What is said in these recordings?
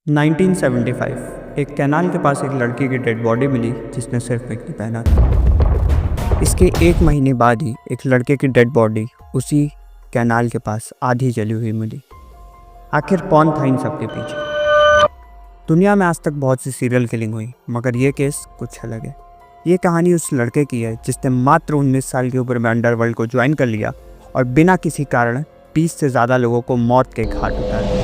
1975 एक कैनाल के पास एक लड़की की डेड बॉडी मिली जिसने सिर्फ एक नहीं पहना था। इसके एक महीने बाद ही एक लड़के की डेड बॉडी उसी कैनाल के पास आधी जली हुई मिली। आखिर कौन था इन सब के पीछे? दुनिया में आज तक बहुत सी सीरियल किलिंग हुई, मगर ये केस कुछ अलग है। ये कहानी उस लड़के की है जिसने मात्र 19 साल की उम्र में अंडरवर्ल्ड को ज्वाइन कर लिया और बिना किसी कारण 20 से ज़्यादा लोगों को मौत के घाट उतार दिया।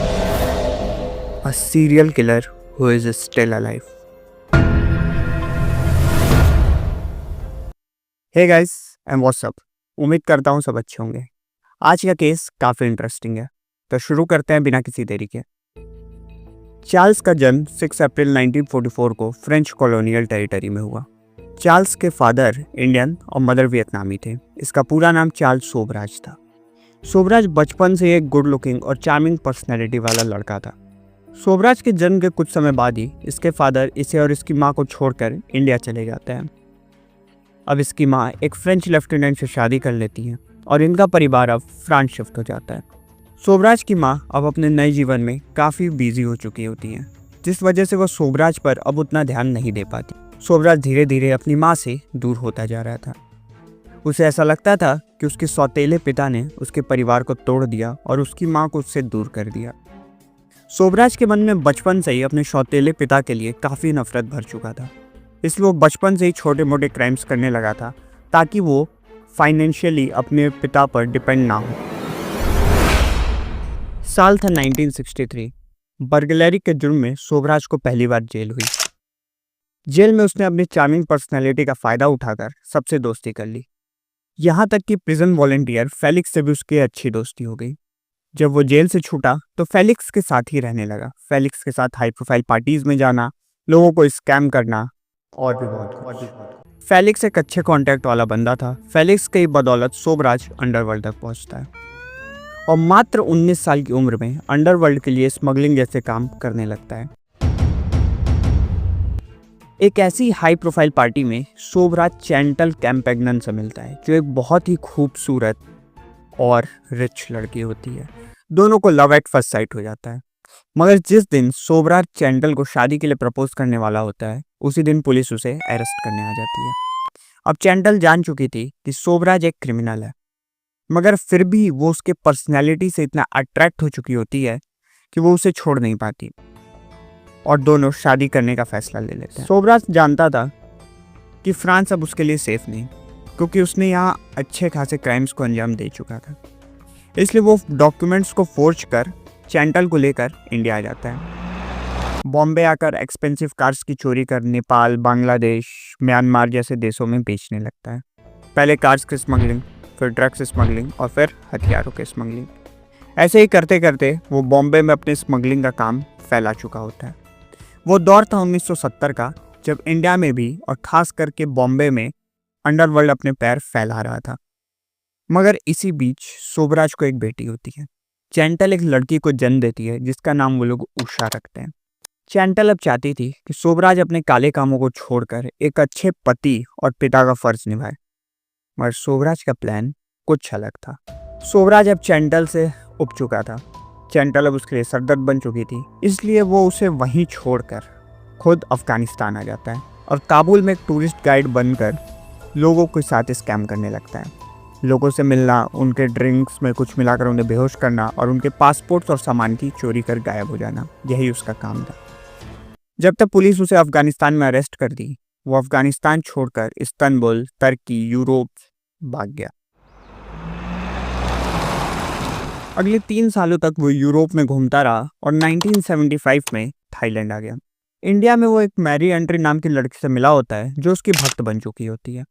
A serial killer who is still alive. Hey guys, and what's up? उम्मीद करता हूँ सब अच्छे होंगे। आज का केस काफ़ी इंटरेस्टिंग है, तो शुरू करते हैं बिना किसी देरी के। चार्ल्स का जन्म 6 अप्रैल 1944 को फ्रेंच कॉलोनियल टेरिटरी में हुआ। चार्ल्स के फादर इंडियन और मदर वियतनामी थे। इसका पूरा नाम चार्ल्स सोबराज था। सोबराज बचपन से एक गुड लुकिंग और चार्मिंग पर्सनैलिटी वाला लड़का था। सोबराज के जन्म के कुछ समय बाद ही इसके फादर इसे और इसकी मां को छोड़कर इंडिया चले जाते हैं। अब इसकी मां एक फ्रेंच लेफ्टिनेंट से शादी कर लेती है और इनका परिवार अब फ्रांस शिफ्ट हो जाता है। सोबराज की मां अब अपने नए जीवन में काफ़ी बिजी हो चुकी होती हैं, जिस वजह से वह सोबराज पर अब उतना ध्यान नहीं दे पाती। सोबराज धीरे धीरे अपनी माँ से दूर होता जा रहा था। उसे ऐसा लगता था कि उसके सौतेले पिता ने उसके परिवार को तोड़ दिया और उसकी माँ को उससे दूर कर दिया। सोबराज के मन में बचपन से ही अपने सौतेले पिता के लिए काफ़ी नफरत भर चुका था, इसलिए वो बचपन से ही छोटे मोटे क्राइम्स करने लगा था ताकि वो फाइनेंशियली अपने पिता पर डिपेंड ना हो। साल था 1963। बर्गलरी के जुर्म में सोबराज को पहली बार जेल हुई। जेल में उसने अपनी चार्मिंग पर्सनैलिटी का फ़ायदा उठाकर सबसे दोस्ती कर ली। यहाँ तक कि प्रिजन वॉलंटियर फेलिक्स से भी उसकी अच्छी दोस्ती हो गई। जब वो जेल से छूटा तो फेलिक्स के साथ ही रहने लगा। फेलिक्स के साथ हाई प्रोफाइल पार्टीज में जाना, लोगों को स्कैम करना और भी बहुत। फेलिक्स एक अच्छे कॉन्टैक्ट वाला बंदा था। फेलिक्स की बदौलत सोबराज अंडरवर्ल्ड तक पहुंचता है और मात्र 19 साल की उम्र में अंडरवर्ल्ड के लिए स्मगलिंग जैसे काम करने लगता है। एक ऐसी हाई प्रोफाइल पार्टी में सोबराज चैंटल कैम्पेगनन से मिलता है, जो एक बहुत ही खूबसूरत और रिच लड़की होती है। दोनों को लव एट फर्स्ट साइट हो जाता है। मगर जिस दिन सोबराज चैंटल को शादी के लिए प्रपोज करने वाला होता है, उसी दिन पुलिस उसे अरेस्ट करने आ जाती है। अब चैंटल जान चुकी थी कि सोबराज एक क्रिमिनल है, मगर फिर भी वो उसके पर्सनैलिटी से इतना अट्रैक्ट हो चुकी होती है कि वो उसे छोड़ नहीं पाती और दोनों शादी करने का फैसला ले लेते हैं। सोबराज जानता था कि फ्रांस अब उसके लिए सेफ नहीं, क्योंकि उसने यहाँ अच्छे खासे क्राइम्स को अंजाम दे चुका था। इसलिए वो डॉक्यूमेंट्स को फोर्ज कर चैंटल को लेकर इंडिया आ जाता है। बॉम्बे आकर एक्सपेंसिव कार्स की चोरी कर नेपाल, बांग्लादेश, म्यांमार जैसे देशों में बेचने लगता है। पहले कार्स की स्मगलिंग, फिर ड्रग्स स्मगलिंग और फिर हथियारों की स्मगलिंग। ऐसे ही करते करते वो बॉम्बे में अपने स्मगलिंग का काम फैला चुका होता है। वो दौर था 1970 का, जब इंडिया में भी और ख़ास करके बॉम्बे में अंडरवर्ल्ड अपने पैर फैला रहा था। मगर इसी बीच सोबराज को एक बेटी होती है। चैंटल एक लड़की को जन्म देती है जिसका नाम वो लोग उषा रखते हैं। चैंटल अब चाहती थी कि सोबराज अपने काले कामों को छोड़कर एक अच्छे पति और पिता का फर्ज निभाए, मगर सोबराज का प्लान कुछ अलग था। सोबराज अब चैंटल से उब चुका था। चैंटल अब उसके लिए सरदर्द बन चुकी थी, इसलिए वो उसे वहीं छोड़कर खुद अफगानिस्तान आ जाता है और काबुल में एक टूरिस्ट गाइड बनकर लोगों के साथ स्कैम करने लगता है। लोगों से मिलना, उनके ड्रिंक्स में कुछ मिलाकर उन्हें बेहोश करना और उनके पासपोर्ट्स और सामान की चोरी कर गायब हो जाना, यही उसका काम था। जब तक पुलिस उसे अफगानिस्तान में अरेस्ट कर दी, वो अफगानिस्तान छोड़कर इस्तांबुल, तुर्की, यूरोप भाग गया। अगले 3 सालों तक वो यूरोप में घूमता रहा और 1975 में थाईलैंड आ गया। इंडिया में वो एक मैरी एंट्री नाम की लड़की से मिला होता है, जो उसकी भक्त बन चुकी होती है।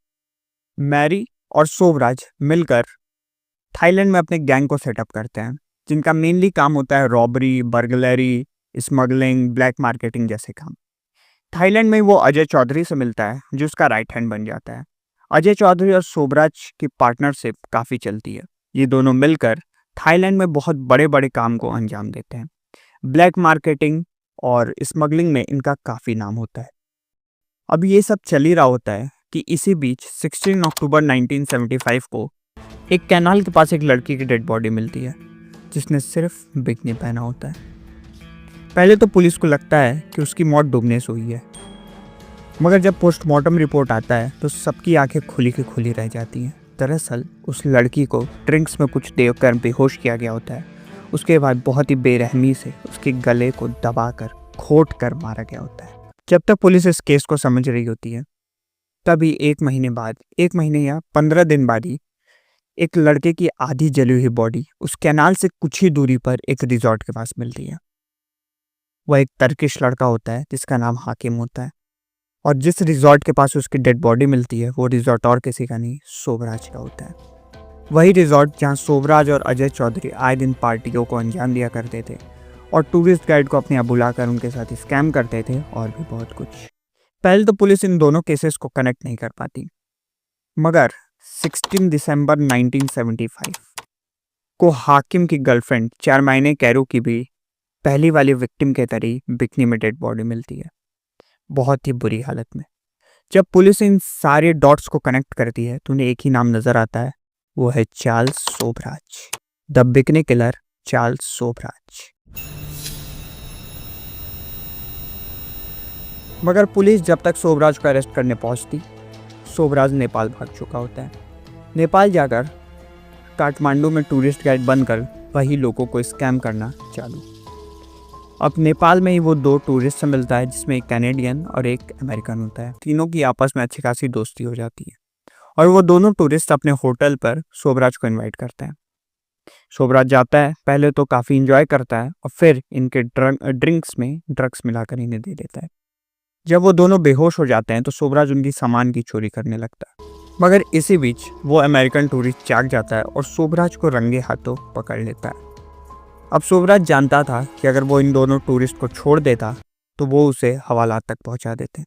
मैरी और सोबराज मिलकर थाईलैंड में अपने गैंग को सेटअप करते हैं, जिनका मेनली काम होता है robbery, burglary, smuggling, black marketing जैसे काम। थाईलैंड में वो अजय चौधरी से मिलता है, जो उसका राइट हैंड बन जाता है। अजय चौधरी और सोबराज की पार्टनरशिप काफ़ी चलती है। ये दोनों मिलकर थाईलैंड में बहुत बड़े बड़े काम को अंजाम देते हैं। ब्लैक मार्केटिंग और स्मगलिंग में इनका काफ़ी नाम होता है। अब ये सब चल ही रहा होता है कि इसी बीच 16 अक्टूबर 1975 को एक कैनाल के पास एक लड़की की डेड बॉडी मिलती है, जिसने सिर्फ बिकनी पहना होता है। पहले तो पुलिस को लगता है कि उसकी मौत डूबने से हुई है, मगर जब पोस्टमार्टम रिपोर्ट आता है तो सबकी आंखें खुली की खुली रह जाती हैं। दरअसल उस लड़की को ड्रिंक्स में कुछ देकर बेहोश किया गया होता है। उसके बाद बहुत ही बेरहमी से उसके गले को दबाकर घोट कर मारा गया होता है। जब तक पुलिस इस केस को समझ रही होती है, तभी 1 महीने या 15 दिन बाद ही एक लड़के की आधी जली हुई बॉडी उस कैनाल से कुछ ही दूरी पर एक रिजॉर्ट के पास मिलती है। वह एक टर्किश लड़का होता है जिसका नाम हाकिम होता है, और जिस रिजॉर्ट के पास उसकी डेड बॉडी मिलती है वो रिजॉर्ट और किसी का नहीं, शोभराज का होता है। वही रिजॉर्ट जहां शोभराज और अजय चौधरी आए दिन पार्टियों को अंजाम दिया करते थे और टूरिस्ट गाइड को अपने यहाँ बुलाकर उनके साथ स्कैम करते थे और भी बहुत कुछ। पहले तो पुलिस इन दोनों केसेस को कनेक्ट नहीं कर पाती, मगर 16 दिसंबर 1975 को हाकिम की गर्लफ्रेंड चारमाइने कैरो की भी पहली वाली विक्टिम के तरह बिकनी में डेड बॉडी मिलती है, बहुत ही बुरी हालत में। जब पुलिस इन सारे डॉट्स को कनेक्ट करती है तो उन्हें एक ही नाम नजर आता है, वो है Charles Sobhraj, the bikini killer Charles Sobhraj. मगर पुलिस जब तक शोभराज को अरेस्ट करने पहुंचती, शोभराज नेपाल भाग चुका होता है। नेपाल जाकर काठमांडू में टूरिस्ट गाइड बनकर वही लोगों को स्कैम करना चालू। अब नेपाल में ही वो 2 टूरिस्ट से मिलता है, जिसमें एक कैनेडियन और एक अमेरिकन होता है। तीनों की आपस में अच्छी खासी दोस्ती हो जाती है और वो दोनों टूरिस्ट अपने होटल पर शोभराज को इनवाइट करते हैं। शोभराज जाता है, पहले तो काफ़ी इंजॉय करता है और फिर इनके ड्रिंक्स में ड्रग्स मिलाकर इन्हें दे देता है। जब वो दोनों बेहोश हो जाते हैं तो शोभराज उनकी सामान की चोरी करने लगता है, मगर इसी बीच वो अमेरिकन टूरिस्ट जाग जाता है और शोभराज को रंगे हाथों पकड़ लेता है। अब शोभराज जानता था कि अगर वो इन दोनों टूरिस्ट को छोड़ देता तो वो उसे हवालात तक पहुंचा देते,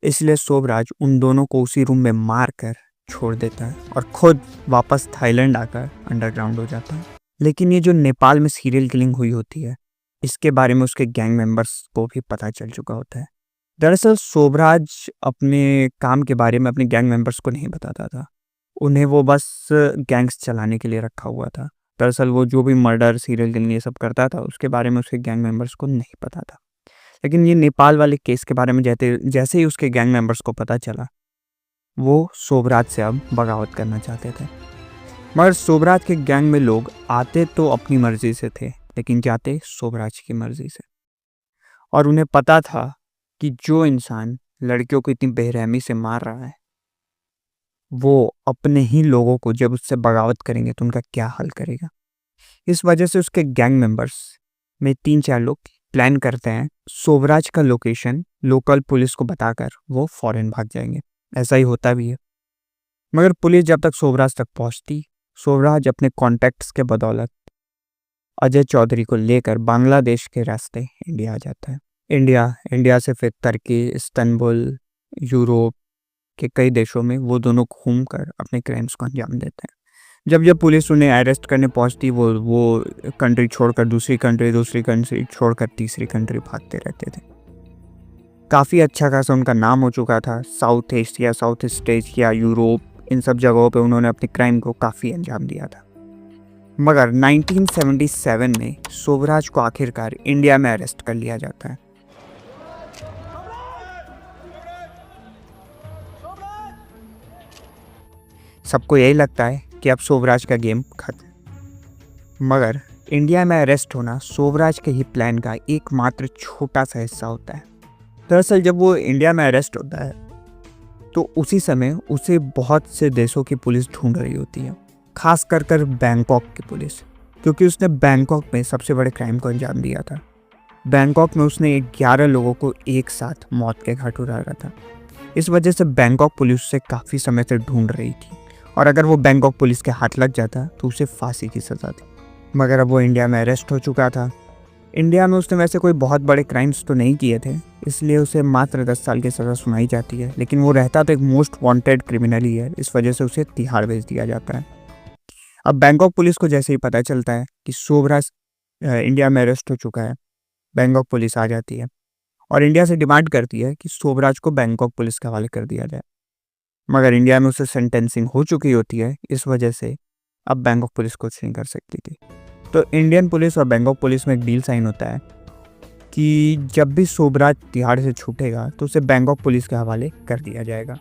इसलिए शोभराज उन दोनों को उसी रूम में मार कर छोड़ देता है और खुद वापस थाईलैंड आकर अंडरग्राउंड हो जाता है। लेकिन ये जो नेपाल में सीरियल किलिंग हुई होती है, इसके बारे में उसके गैंग मेंबर्स को भी पता चल चुका होता है। दरअसल शोभराज अपने काम के बारे में अपने गैंग मेंबर्स को नहीं बताता था, उन्हें वो बस गैंग्स चलाने के लिए रखा हुआ था। दरअसल वो जो भी मर्डर सीरियल किलिंग ये सब करता था उसके बारे में उसके गैंग मेंबर्स को नहीं पता था। लेकिन ये नेपाल वाले केस के बारे में जैसे ही उसके गैंग मेंबर्स को पता चला, वो शोभराज से अब बगावत करना चाहते थे। मगर शोभराज के गैंग में लोग आते तो अपनी मर्जी से थे, लेकिन जाते शोभराज की मर्जी से। और उन्हें पता था कि जो इंसान लड़कियों को इतनी बेरहमी से मार रहा है, वो अपने ही लोगों को जब उससे बगावत करेंगे तो उनका क्या हाल करेगा। इस वजह से उसके गैंग मेंबर्स में 3-4 लोग प्लान करते हैं शोभराज का लोकेशन लोकल पुलिस को बताकर वो फॉरेन भाग जाएंगे। ऐसा ही होता भी है। मगर पुलिस जब तक शोभराज तक पहुंचती, शोभराज अपने कॉन्टैक्ट्स के बदौलत अजय चौधरी को लेकर बांग्लादेश के रास्ते इंडिया आ जाता है। इंडिया से फिर तुर्की, इस्तांबुल, यूरोप के कई देशों में वो दोनों घूमकर अपने क्राइम्स को अंजाम देते हैं। जब पुलिस उन्हें अरेस्ट करने पहुंचती, वो कंट्री छोड़कर दूसरी कंट्री छोड़कर तीसरी कंट्री भागते रहते थे। काफ़ी अच्छा खासा उनका नाम हो चुका था। साउथ ईस्ट एशिया, यूरोप, इन सब जगहों पे उन्होंने अपने क्राइम को काफ़ी अंजाम दिया था। मगर 1977 में शोभराज को आखिरकार इंडिया में अरेस्ट कर लिया जाता है। सबको यही लगता है कि अब शोभराज का गेम खत्म, मगर इंडिया में अरेस्ट होना शोभराज के ही प्लान का एकमात्र छोटा सा हिस्सा होता है। दरअसल जब वो इंडिया में अरेस्ट होता है तो उसी समय उसे बहुत से देशों की पुलिस ढूंढ रही होती है, खास कर बैंकॉक की पुलिस, क्योंकि उसने बैंकॉक में सबसे बड़े क्राइम को अंजाम दिया था। बैंकॉक में उसने 11 लोगों को एक साथ मौत के घाट उतारा था। इस वजह से बैंकॉक पुलिस उसे काफ़ी समय से ढूंढ रही थी, और अगर वो बैंकॉक पुलिस के हाथ लग जाता तो उसे फांसी की सज़ा थी। मगर अब वो इंडिया में अरेस्ट हो चुका था। इंडिया में उसने वैसे कोई बहुत बड़े क्राइम्स तो नहीं किए थे, इसलिए उसे मात्र 10 साल की सज़ा सुनाई जाती है। लेकिन वो रहता तो एक मोस्ट वांटेड क्रिमिनल ही है, इस वजह से उसे तिहाड़ भेज दिया जाता है। अब बैंकॉक पुलिस को जैसे ही पता चलता है कि शोभराज इंडिया में अरेस्ट हो चुका है, बैंकॉक पुलिस आ जाती है और इंडिया से डिमांड करती है कि शोभराज को बैंकॉक पुलिस के हवाले कर दिया जाए। मगर इंडिया में उसे सेंटेंसिंग हो चुकी होती है, इस वजह से अब बैंकॉक पुलिस कुछ नहीं कर सकती थी। तो इंडियन पुलिस और बैंकॉक पुलिस में एक डील साइन होता है कि जब भी शोभराज तिहाड़ से छूटेगा तो उसे बैंकॉक पुलिस के हवाले कर दिया जाएगा।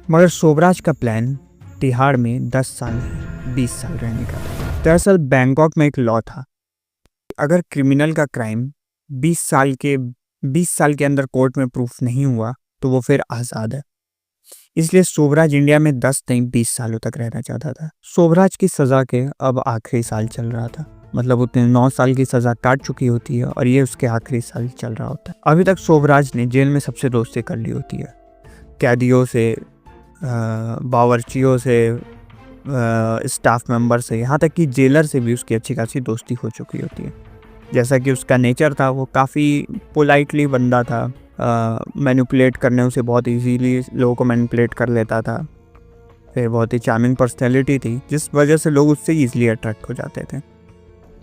मगर शोभराज का प्लान तिहाड़ में 10 साल 20 साल रहने का था। दरअसल बैंकॉक में एक लॉ था, अगर क्रिमिनल का क्राइम 20 साल के अंदर कोर्ट में प्रूफ नहीं हुआ तो वो फिर आज़ाद है। इसलिए शोभराज इंडिया में 10 नहीं 20 सालों तक रहना चाहता था। शोभराज की सज़ा के अब आखिरी साल चल रहा था, मतलब उसने 9 साल की सज़ा काट चुकी होती है और ये उसके आखिरी साल चल रहा होता है। अभी तक शोभराज ने जेल में सबसे दोस्ती कर ली होती है, कैदियों से, बावर्चियों से, स्टाफ मेंबर से, यहाँ तक कि जेलर से भी उसकी अच्छी खासी दोस्ती हो चुकी होती है। जैसा कि उसका नेचर था, वो काफ़ी पोलाइटली बंदा था, मैनिपुलेट करने उसे बहुत इजीली लोगों को मैनिपुलेट कर लेता था। फिर बहुत ही चार्मिंग पर्सनैलिटी थी, जिस वजह से लोग उससे ईजिली अट्रैक्ट हो जाते थे।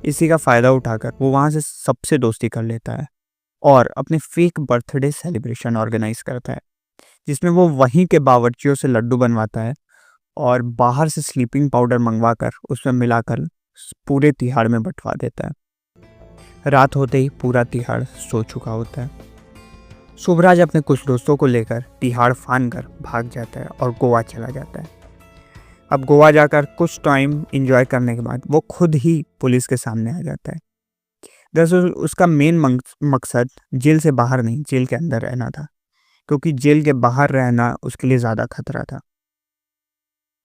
इसी का फ़ायदा उठाकर वो वहाँ से सबसे दोस्ती कर लेता है और अपने फेक बर्थडे सेलिब्रेशन ऑर्गेनाइज करता है, जिसमें वो वहीं के बावर्चियों से लड्डू बनवाता है और बाहर से स्लीपिंग पाउडर मंगवा कर उसमें मिलाकर पूरे तिहाड़ में बंटवा देता है। रात होते ही पूरा तिहाड़ सो चुका होता है। शोभराज अपने कुछ दोस्तों को लेकर तिहाड़ फान कर भाग जाता है और गोवा चला जाता है। अब गोवा जाकर कुछ टाइम एंजॉय करने के बाद वो खुद ही पुलिस के सामने आ जाता है। दरअसल उसका मेन मकसद जेल से बाहर नहीं, जेल के अंदर रहना था, क्योंकि जेल के बाहर रहना उसके लिए ज़्यादा खतरा था।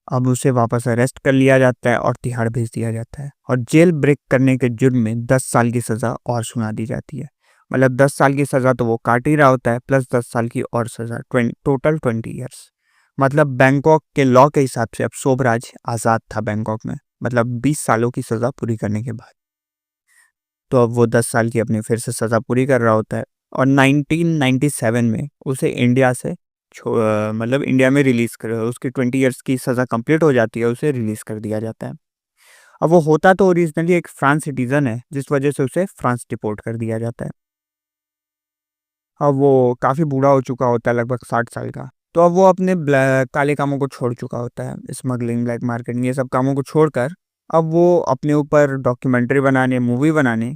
अब उसे वापस अरेस्ट कर लिया जाता है और तिहाड़ भेज दिया जाता है और जेल ब्रेक करने के जुर्म में 10 साल की सज़ा और सुना दी जाती है। मतलब 10 साल की सज़ा तो वो काट ही रहा होता है, प्लस 10 साल की और सज़ा, टोटल 20 ईयर्स। मतलब बैंकॉक के लॉ के हिसाब से अब शोभराज आज़ाद था बैंकॉक में, मतलब 20 सालों की सज़ा पूरी करने के बाद। तो अब वो 10 साल की अपनी फिर से सज़ा पूरी कर रहा होता है और 1997 में उसे इंडिया से मतलब इंडिया में रिलीज़ कर, उसकी 20 ईयर्स की सज़ा कंप्लीट हो जाती है, उसे रिलीज़ कर दिया जाता है। अब वो होता तो ओरिजिनली एक फ्रांस सिटीज़न है, जिस वजह से उसे फ्रांस डिपोर्ट कर दिया जाता है। अब वो काफ़ी बूढ़ा हो चुका होता है, लगभग 60 साल का। तो अब वो अपने काले कामों को छोड़ चुका होता है, स्मगलिंग, ब्लैक मार्केटिंग, ये सब कामों को छोड़कर अब वो अपने ऊपर डॉक्यूमेंट्री बनाने, मूवी बनाने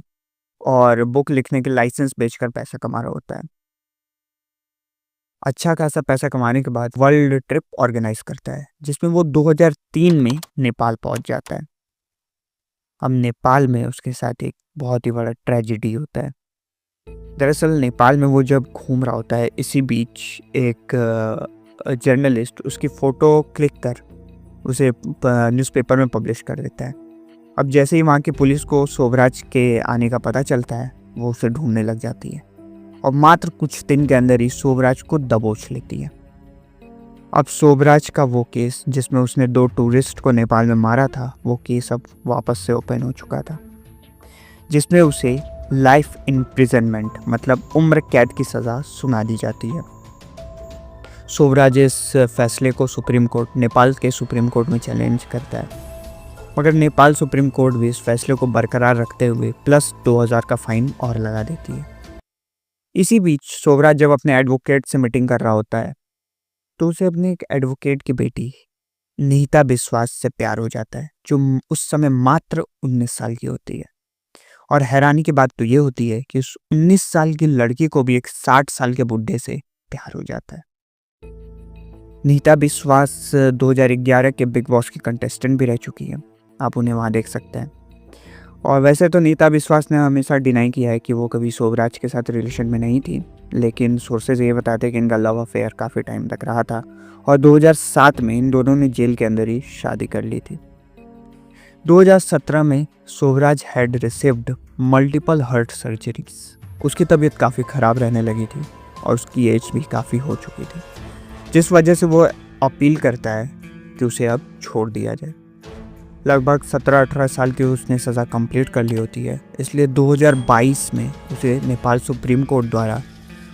और बुक लिखने के लाइसेंस बेचकर पैसा कमा रहा होता है। अच्छा खासा पैसा कमाने के बाद वर्ल्ड ट्रिप ऑर्गेनाइज करता है, जिसमें वो 2003 में नेपाल पहुंच जाता है। अब नेपाल में उसके साथ एक बहुत ही बड़ा ट्रेजेडी होता है। दरअसल नेपाल में वो जब घूम रहा होता है, इसी बीच एक जर्नलिस्ट उसकी फ़ोटो क्लिक कर उसे न्यूज़पेपर में पब्लिश कर देता है। अब जैसे ही वहाँ की पुलिस को शोभराज के आने का पता चलता है, वो उसे ढूंढने लग जाती है और मात्र कुछ दिन के अंदर ही शोभराज को दबोच लेती है। अब शोभराज का वो केस जिसमें उसने 2 टूरिस्ट को नेपाल में मारा था, वो केस अब वापस से ओपन हो चुका था, जिसमें उसे लाइफ इम्प्रिजनमेंट मतलब उम्र कैद की सज़ा सुना दी जाती है। शोभराज इस फैसले को नेपाल के सुप्रीम कोर्ट में चैलेंज करता है, मगर नेपाल सुप्रीम कोर्ट भी इस फैसले को बरकरार रखते हुए प्लस 2000 का फाइन और लगा देती है। इसी बीच शोभराज जब अपने एडवोकेट से मीटिंग कर रहा होता है, तो उसे अपने एक एडवोकेट की बेटी नीता बिस्वास से प्यार हो जाता है, जो उस समय मात्र 19 साल की होती है। और हैरानी की बात तो ये होती है कि उस 19 साल की लड़की को भी एक 60 साल के बुढ़े से प्यार हो जाता है। नीता बिस्वास 2011 के बिग बॉस की कंटेस्टेंट भी रह चुकी है, आप उन्हें वहाँ देख सकते हैं। और वैसे तो नीता बिस्वास ने हमेशा डिनाई किया है कि वो कभी शोभराज के साथ रिलेशन में नहीं थी, लेकिन सोर्सेज ये बताते हैं कि इनका लव अफेयर काफ़ी टाइम तक रहा था और 2007 में इन दोनों ने जेल के अंदर ही शादी कर ली थी। 2017 में Sobhraj had received multiple heart surgeries. उसकी तबीयत काफ़ी ख़राब रहने लगी थी और उसकी एज भी काफ़ी हो चुकी थी, जिस वजह से वो अपील करता है कि उसे अब छोड़ दिया जाए। लगभग 17-18 साल की उसने सज़ा कंप्लीट कर ली होती है, इसलिए 2022 में उसे नेपाल सुप्रीम कोर्ट द्वारा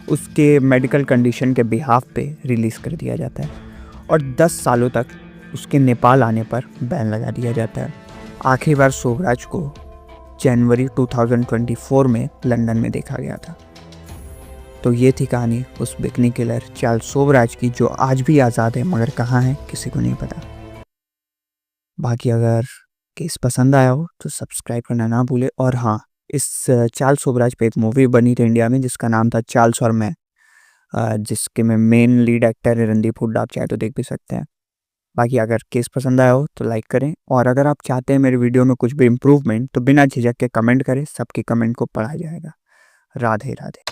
उसके मेडिकल कंडीशन के बिहाफ पे रिलीज़ कर दिया जाता है और 10 सालों तक उसके नेपाल आने पर बैन लगा दिया जाता है। आखिरी बार शोभराज को जनवरी 2024 में लंदन में देखा गया था। तो ये थी कहानी उस बिकनी किलर चार्ल्स शोभराज की, जो आज भी आज़ाद है, मगर कहाँ है किसी को नहीं पता। बाकी अगर केस पसंद आया हो तो सब्सक्राइब करना ना भूले और हाँ, इस चार्ल्स शोभराज पे एक मूवी बनी थी इंडिया में जिसका नाम था चार्ल्स और मैं, जिसके में मेन लीड एक्टर है रणदीप हुड्डा, आप चाहे तो देख भी सकते हैं। बाकी अगर केस पसंद आया हो तो लाइक करें, और अगर आप चाहते हैं मेरे वीडियो में कुछ भी इम्प्रूवमेंट तो बिना झिझक के कमेंट करें, सबकी कमेंट को पढ़ा जाएगा। राधे राधे।